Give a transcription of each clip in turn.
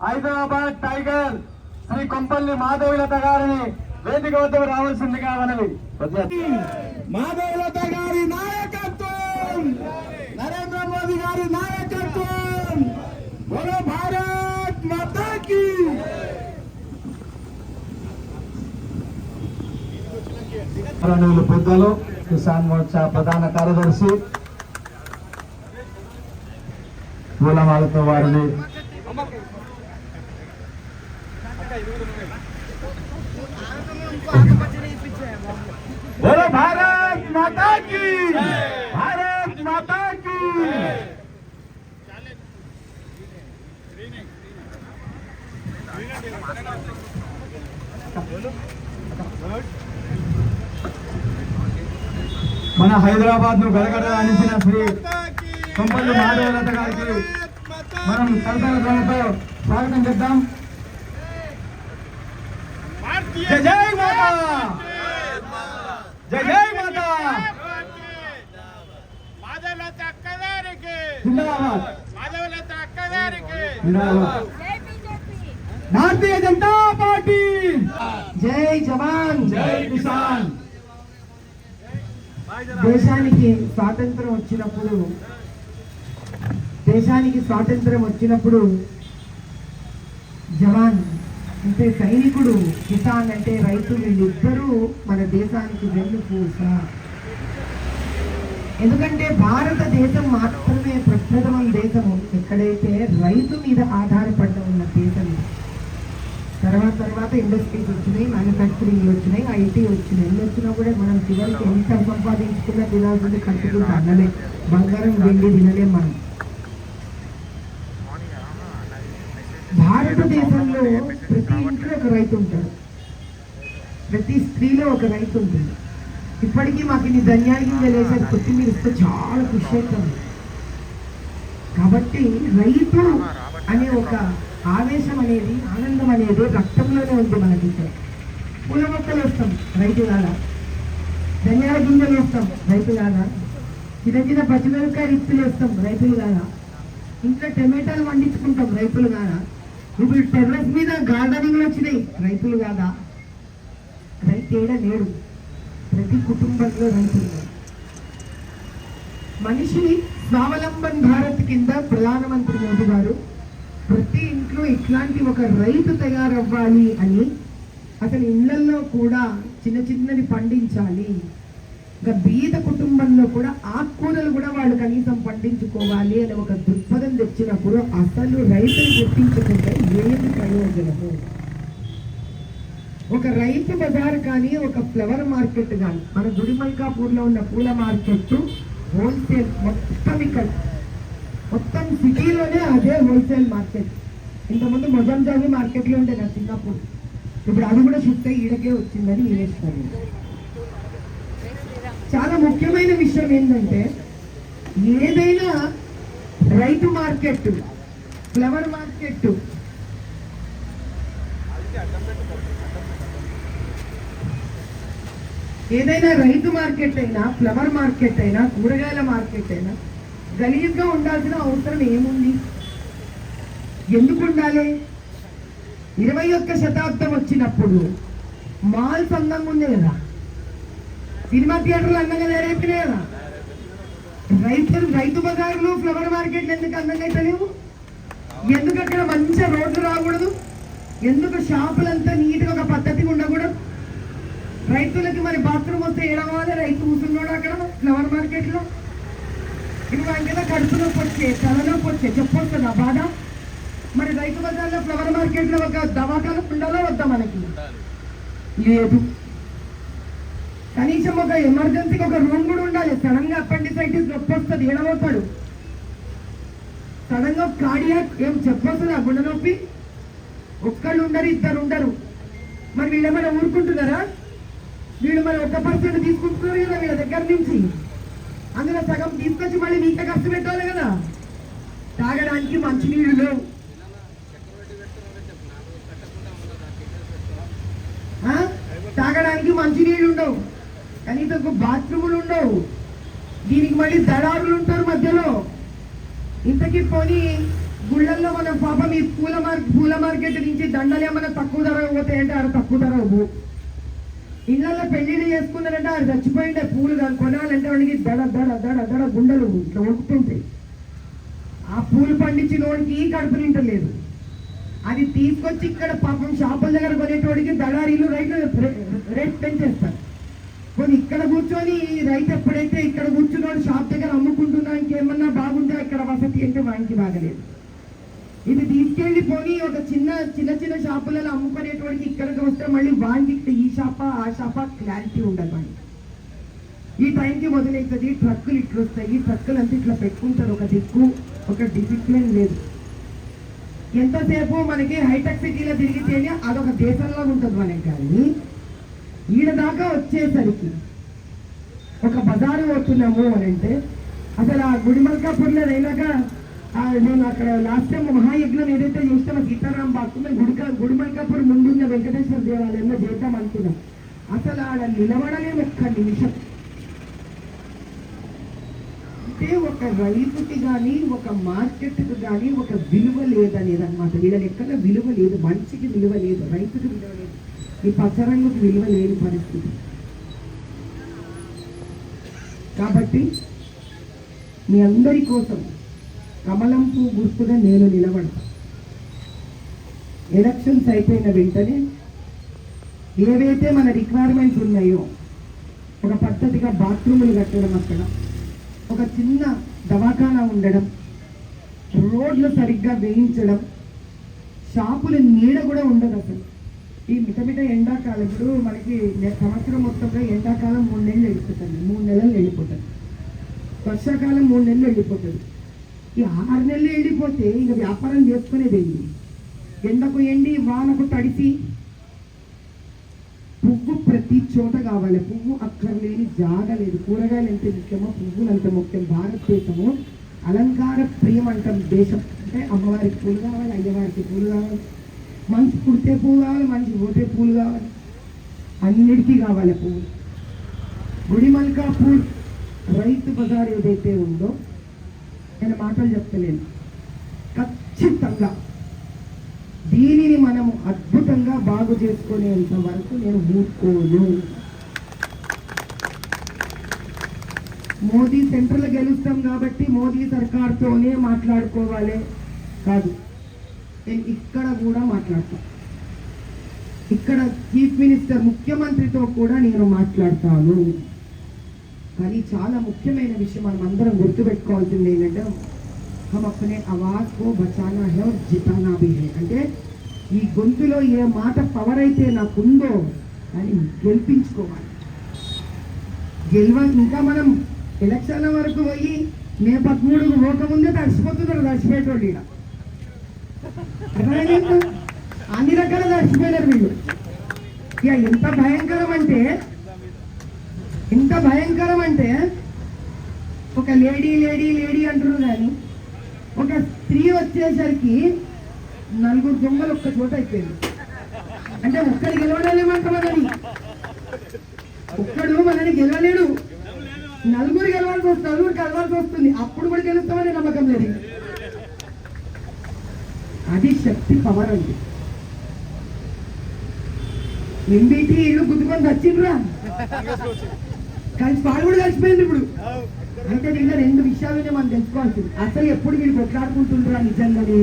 Hyderabad tiger Shri Kompally Madhavilatha గారిని వేదిక వద్దకు రావాల్సిందిగా మనవి. మాధవీలత గారి నాయకత్వం, నరేంద్ర మోదీ గారి నాయకత్వం, బోలో భారత్ మాతా కీ. పెద్దలు కిసాన్ మోర్చా ప్రధాన కార్యదర్శి పూలమాలతో వారిని బోలో భారత్ మాతా కీ, భారత్ మాతా కీ. మన హైదరాబాద్ ను గడగడనిసిన శ్రీ కొంపల్లి మాధవీలత గారికి మనం కలతలతో స్వాగతం చేద్దాం. జై జై మాతా, జై జై మాతా, మాధవీలత అక్కగారికి జిందాబాద్, మాధవీలత అక్కగారికి జిందాబాద్. భారతీయ జనతా పార్టీ జై జవాన్ జై కిసాన్. దేశానికి స్వాతంత్రం వచ్చినప్పుడు జవాన్ అంటే సైనికుడు, కిసాన్ అంటే రైతు, వీళ్ళిద్దరూ మన దేశానికి వెన్నుపూస. ఎందుకంటే భారతదేశం మాత్రమే ప్రప్రథమ దేశము ఎక్కడైతే రైతు మీద ఆధారపడి ఉన్న దేశం. తర్వాత ఇండస్ట్రీస్ వచ్చినాయి, మ్యానుఫ్యాక్చరింగ్ వచ్చినాయి, ఐటీ వచ్చినాయి. ఎన్ని వచ్చినా కూడా మనం చివరికి ఎంత సంపాదించుకున్నా తినాల్సింది కట్టుకుంటూ అన్నలే. బంగారం వెండి తినలేం మనం. భారతదేశంలో ప్రతి ఇంట్లో ఒక రైతు ఉంటాడు, ప్రతి స్త్రీలో ఒక రైతు ఉంటుంది. ఇప్పటికీ మాకు ఇన్ని ధన్యానికి వేసేది కొత్తిమీర ఇస్తే చాలా ఖుషి అవుతుంది. కాబట్టి రైతు అనే ఒక ఆవేశం అనేది, ఆనందం అనేది రక్తంలోనే ఉంది మనకి. పూల మొక్కలు వేస్తాం రైతు లాగా, ధనియాల గింజలు వేస్తాం రైతు లాగా, చిన్న పచ్చిమిరపకాయ రిప్పులు వేస్తాం రైతులు లాగా, ఇంట్లో టమాటాలు పండించుకుంటాం రైతులు కాదా. ఇప్పుడు టెర్రస్ మీద గార్డెనింగ్లు వచ్చినాయి రైతులు కాదా. రైతు ఏడ లేడు, ప్రతి కుటుంబంలో రైతులు. మనిషి స్వావలంబన్ భారత్ కింద ప్రధానమంత్రి మోదీ గారు ప్రతి ఇంట్లో ఇట్లాంటి ఒక రైతు తయారవ్వాలి అని, అసలు ఇళ్లలో కూడా చిన్నది పండించాలి, ఇంకా బీద కుటుంబంలో కూడా ఆకుకూరలు కూడా వాళ్ళు కనీసం పండించుకోవాలి అని ఒక దృక్పథం తెచ్చినప్పుడు అసలు రైతులు గుర్తించుకుంటే ఏది ప్రయోజనము. ఒక రైతు బజార్ కానీ, ఒక ఫ్లవర్ మార్కెట్ కానీ, మన గుడిమల్కాపూర్లో ఉన్న పూల మార్కెట్ హోల్సేల్ మొత్తం సిటీలోనే అదే హోల్సేల్ మార్కెట్. ఇంతకుముందు మొజంజావి మార్కెట్లో ఉండే నా చిన్నప్పుడు, ఇప్పుడు అది కూడా షిఫ్ట్ అయ్యి ఈడకే వచ్చిందని నేనేస్తాను. చాలా ముఖ్యమైన విషయం ఏంటంటే, ఏదైనా రైతు మార్కెట్, ఫ్లవర్ మార్కెట్, ఏదైనా రైతు మార్కెట్ అయినా, ఫ్లవర్ మార్కెట్ అయినా, కూరగాయల మార్కెట్ అయినా గలీజ్గా ఉండాల్సిన అవసరం ఏముంది? ఎందుకు ఉండాలి? 21వ శతాబ్దం వచ్చినప్పుడు మాల్స్ అందంగా ఉంది కదా, సినిమా థియేటర్లు అందంగా తయారైపోయినాయి కదా. రైతు బజార్లు, ఫ్లవర్ మార్కెట్లు ఎందుకు అందంగా అయితే లేవు? ఎందుకు అక్కడ మంచిగా రోడ్లు రాకూడదు? ఎందుకు షాపులంతా నీట్గా ఒక పద్ధతిగా ఉండకూడదు? రైతులకి మరి బాత్రూమ్ వస్తే ఏడవాలి, రైతు కూర్చున్నాడు అక్కడ ఫ్లవర్ మార్కెట్లో. ఇప్పుడు అంకెలా కడుపు నొప్పి వచ్చే, తలనొప్పి వచ్చే చెప్పొస్తుందా బాధ? మరి రైతు బజార్లో, ఫ్లవర్ మార్కెట్లో ఒక దవాఖాన ఉండాలా వద్దా? మనకి లేదు. కనీసం ఒక ఎమర్జెన్సీకి ఒక రూమ్ కూడా ఉండాలి. సడన్ గా అపెండిసైటిస్ నొప్పి వస్తుంది, ఏడవతాడు. సడన్ గా కార్డియాక్ ఏం చెప్పొస్తుందా? గుండె నొప్పి. ఒక్కళ్ళు ఉండరు, ఇద్దరు ఉండరు. మరి వీళ్ళేమైనా ఊరుకుంటున్నారా? వీళ్ళు మరి 1% తీసుకుంటున్నారు కదా వీళ్ళ దగ్గర నుంచి. అందులో సగం తీసుకొచ్చి మళ్ళీ నీట ఖర్చు పెట్టాలి కదా. తాగడానికి మంచినీళ్ళు లేవు, తాగడానికి మంచినీళ్ళు ఉండవు, కనీసం బాత్రూములు ఉండవు. దీనికి మళ్ళీ దళారులు ఉంటారు మధ్యలో. ఇంతకీ పోనీ గుళ్ళల్లో మనం పాపం ఈ పూల మార్కెట్ నుంచి దండలు ఏమన్నా తక్కువ ధర పోతాయంటే ఆడ తక్కువ ధర పోవు. ఇళ్ళల్లో పెళ్లిళ్ళు చేసుకున్నారంటే ఆడ చచ్చిపోయిండే పూలు కొనాలంటే వాడికి దడ దడ దడ దడ గుండెలు ఇట్లా ఉడుకుతుంటాయి. ఆ పూలు పండించినోడికి కడుపు నింటలేదు. అది తీసుకొచ్చి ఇక్కడ పాపం షాపుల దగ్గర కొనేటోడికి దళారీలు రేట్ పెంచేస్తారు. కొన్ని ఇక్కడ కూర్చొని రైతు ఎప్పుడైతే ఇక్కడ కూర్చున్నాడు షాప్ దగ్గర అమ్ముకుంటున్నా ఇంకేమన్నా బాగుందా ఇక్కడ వసతి అంటే వానికి బాగలేదు. ఇది తీసుకెళ్లి పోనీ ఒక చిన్న షాపులలో అమ్ముకునేటోడికి ఇక్కడికి వస్తే మళ్ళీ వానికి ఈ షాపా ఆ షాపా క్లారిటీ ఉండదు. వానికి ఈ టైంకి మొదలవుతుంది. ట్రక్కులు ఇట్లా వస్తాయి, ట్రక్కులు అంతా ఇట్లా పెట్టుకుంటారు. ఒక దిక్కు ఒక డిసిప్లిన్ లేదు. ఎంతసేపు మనకి హైటెక్ సిటీలో తిరిగితేనే అదొక దేశంలో ఉంటుంది మనకి. కానీ ఈడ దాకా వచ్చేసరికి ఒక బజారు పోతున్నాము అని అంటే అసలు ఆ గుడిమల్కాపూర్లో అయినాక నేను అక్కడ లాస్ట్ టైం మహాయజ్ఞం ఏదైతే చేస్తామో సీతారాం బాకు గుడిమల్కాపూర్ ముందున్న వెంకటేశ్వర దేవాలయంలో చేద్దాం అనుకున్నాం. అసలు ఆడ నిలబడలే ఒక్క నిమిషం. అంటే ఒక రైతుకి కానీ ఒక మార్కెట్కి కానీ ఒక విలువ లేదనేది అనమాట. వీళ్ళ ఎక్కడ విలువ లేదు, మనిషికి విలువ లేదు, రైతుకి విలువ లేదు, ఈ పచ్చరంగుకి విలువ లేని పరిస్థితి. కాబట్టి మీ అందరి కోసం కమలం పువ్వు గుర్తుగా నేను నిలబడతా. ఎలక్షన్స్ అయిపోయిన వెంటనే ఏవైతే మన రిక్వైర్మెంట్స్ ఉన్నాయో ఒక పద్ధతిగా బాత్రూములు కట్టడం, అక్కడ ఒక చిన్న దవాఖానా ఉండడం, రోడ్లు సరిగ్గా వేయించడం, షాపుల నీడ కూడా ఉండదు అసలు. ఈ మిటమిట ఎండాకాలం ఇప్పుడు మనకి సంవత్సరం మొత్తంలో ఎండాకాలం 3 నెలలు వెళ్ళిపోతుంది, 3 నెలలు వెళ్ళిపోతుంది. వర్షాకాలం 3 నెలలు వెళ్ళిపోతుంది. ఈ 6 నెలలు వెళ్ళిపోతే ఇక వ్యాపారం చేసుకునేది ఏంటి? ఎండకు ఎండి వానకు తడిసి పువ్వు ప్రతి చోట కావాలి. పువ్వు అక్కర్లేని జాగ లేదు. కూరగాయలు ఎంత ముఖ్యమో పువ్వులు అంత ముఖ్యం. భారతదేశము అలంకార ప్రియం అంటాం దేశం. అంటే అమ్మవారికి పూలు కావాలి, అయ్యవారికి పూలు కావాలి, మనిషి పుడితే పువ్వు కావాలి, మనిషి పోతే పూలు కావాలి, అన్నిటికీ కావాలి పువ్వులు. గుడిమల్కాపూర్ రైతు బజార్ ఏదైతే ఉందో నేను మాటలు చెప్తలేను, ఖచ్చితంగా దీనిని మనము అద్భుతంగా బాగు చేసుకునేంత వరకు నేను ఊరుకోను. మోదీ సెంట్రల్ గెలుస్తాం కాబట్టి మోదీ సర్కార్తోనే మాట్లాడుకోవాలి కాదు, నేను ఇక్కడ కూడా మాట్లాడతాను. ఇక్కడ చీఫ్ మినిస్టర్ ముఖ్యమంత్రితో కూడా నేను మాట్లాడతాను. కానీ చాలా ముఖ్యమైన విషయం మనం అందరం గుర్తుపెట్టుకోవాల్సింది ఏంటంటే हम अपने आवाज को बचाना है और जिताना भी है. అంటే ఈ గొంతులో ఏ మాట పవర్ అయితే నాకుందో అని గెలిపించుకోవాలి. ఇంకా మనం ఎలక్షన్ల వరకు పోయి మే 13కు పోకముందే తడిసిపోతున్నారు తడిసిపోయేటోళ్ళు. ఇక్కడ అన్ని రకాల తడిసిపోయినారు వీళ్ళు. ఇక ఎంత భయంకరం అంటే ఒక లేడీ లేడీ లేడీ అంటున్నారు. కానీ ఒక స్త్రీ వచ్చేసరికి 4 దొంగలు ఒక్క చోట అయిపోయింది. అంటే ఒక్కడు గెలవలేమంట మనని, ఒక్కడు మనని గెలవలేడు, 4 గెలవాల్సి వస్తుంది, 4 గెలవాల్సి వస్తుంది. అప్పుడు కూడా గెలుస్తామని నమ్మకం లేదు. అది శక్తి పవర్ అండి. ఎంబీటీ ఇల్లు గుద్దుకొని వచ్చిండ్రా, కలిసి పాడు కూడా కలిసిపోయింది ఇప్పుడు. అంటే దీంట్లో 2 విషయాలనే మనం తెలుసుకోవాల్సింది. అసలు ఎప్పుడు వీళ్ళు కొట్లాడుకుంటుండ్రా నిజంగానే,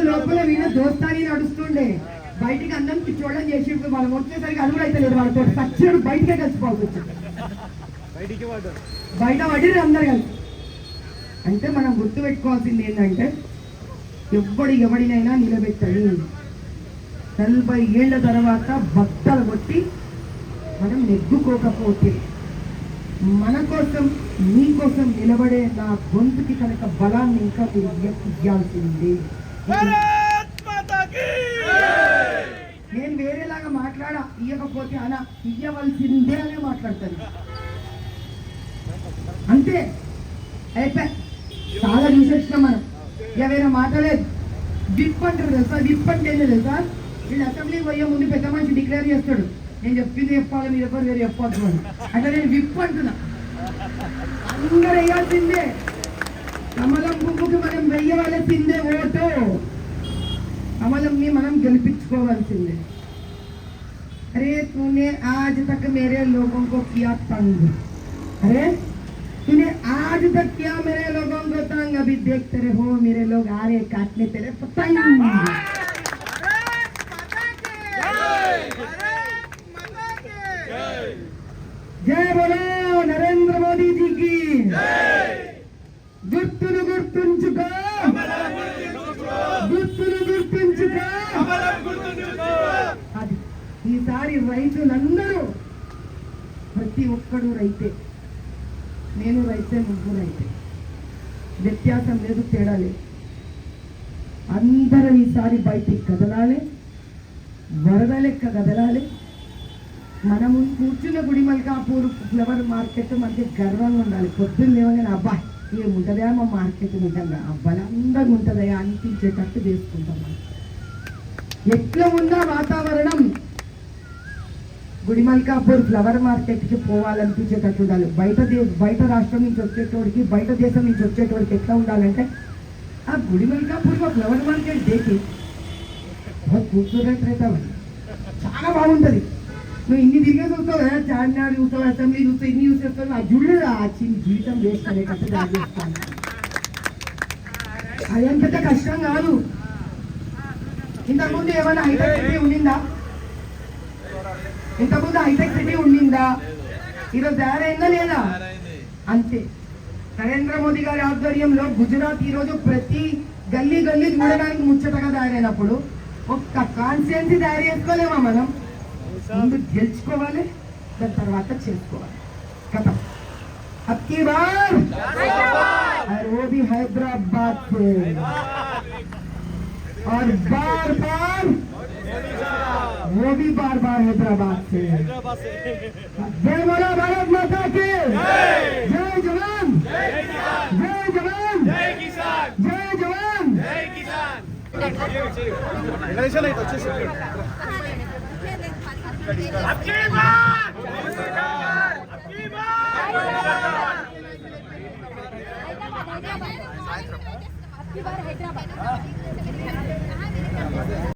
లోపల వీళ్ళ దోస్తాని నడుస్తుండే, బయటికి అందరం పిచ్చోళ్ళం చేసి వాళ్ళు వచ్చేసరికి అది కూడా అయితే లేదు. వాళ్ళతో సచ్చినప్పుడు బయటకే కలిసిపోవాల్సి వచ్చింది, బయట పడిరు అందరు కలిసి. అంటే మనం గుర్తు పెట్టుకోవాల్సింది ఏంటంటే ఎవడినైనా నిలబెట్టండి. 40 ఏళ్ల తర్వాత బట్టలు కొట్టి మనం నెగ్గుకోకపోతే మన కోసం మీకోసం నిలబడే నా గొంతుకి కనుక బలాన్ని ఇంకా ఇవ్వాల్సింది. నేను వేరేలాగా ఇవ్వకపోతే అలా ఇవ్వవలసిందే అనే మాట్లాడతాను అంతే. అయిపోయి చాలా చూసేసినాం మనం. ఇక వేరే మాట్లాడలేదు. విప్ అంటారు తెలుసా, విప్ అంటే ఏంటో తెలుసా? వీళ్ళు అసెంబ్లీకి పోయే ముందు పెద్ద మనిషి డిక్లేర్ చేస్తాడు, నేను చెప్పింది చెప్పాలి, మీరు ఎవరు వేరే చెప్పొద్దు అని. అంటే నేను విప్ అంటున్నా, అందరూ వేయాల్సిందే. కమలం పువ్వుకి మనం వెయ్యవలసిందే ఓటు, కమలంని మనం గెలిపించుకోవాల్సిందే. अरे तूने आज तक मेरे लोगों को किया तंग, अरे तूने आज तक किया मेरे लोगों को तंग, अभी देखते रहो मेरे लोग आ रहे काटने तेरे पतंग। जय बोलो नरेंद्र मोदी जी की। గుర్తులు గుర్తుంచుకో, గుర్తులు గుర్తుంచుకో. అది ఈసారి రైతులందరూ ప్రతి ఒక్కడు రైతే, నేను రైతే, నువ్వు రైతే, వ్యత్యాసం లేదు, తేడా లేదు. అందరూ ఈసారి బయటికి కదలాలి, వరద లెక్క కదలాలి. మనము కూర్చున్న గుడిమల్కాపూర్ ఫ్లవర్ మార్కెట్ మనకి గర్వంగా ఉండాలి. పొద్దున్న లేవగానే అబ్బా ఏముంటుందా మా మార్కెట్, నిజంగా బలంగా ఉంటుందా అనిపించేటట్టు చేసుకుంటాం. మనం ఎట్లా ఉందా వాతావరణం, గుడిమల్కాపూర్ ఫ్లవర్ మార్కెట్కి పోవాలనిపించేటట్టు ఉండాలి. బయట రాష్ట్రం నుంచి వచ్చేటోడికి, బయట దేశం నుంచి వచ్చేటోడికి ఎట్లా ఉండాలంటే ఆ గుడిమల్కాపూర్ ఫ్లవర్ మార్కెట్ దేకి కూర్చున్నట్టు అవుతావు, చాలా బాగుంటుంది. నువ్వు ఇన్ని తిరిగే చూస్తావు కదా, చార్మినార్ చూస్తావు, అసెంబ్లీ చూస్తావు, ఇన్ని చూసేస్తావు, ఆ జుళ్ళు ఆ జీవితం వేస్ట్ అనేటట్టు చేస్తాను. అదంతట కష్టం కాదు. ఇంతకుముందు ఏమైనా హైటెక్ సిటీ ఉండిందా? ఇంతకుముందు హైటెక్ సిటీ ఉండిందా? ఈరోజు తయారైందా లేదా? అంతే. నరేంద్ర మోదీ గారి ఆధ్వర్యంలో గుజరాత్ ఈరోజు ప్రతి గల్లీ గల్లీ చూడడానికి ముచ్చటగా తయారైనప్పుడు ఒక్క కాన్స్టిట్యుయెన్సీ తయారు చేసుకోలేమా మనం? ముందు గెలుచుకోవాలి, దాని తర్వాత చేసుకోవాలి. కథ అబ్కి బార్ वो भी हैदराबाद से और बार बार वो भी बार बार हैदराबाद से। जय बोला भारत माता की जय जवान, जय जवान, जय किसान, जय जवान, जय किसान। अबकी बार, अबकी बार, हैदराबाद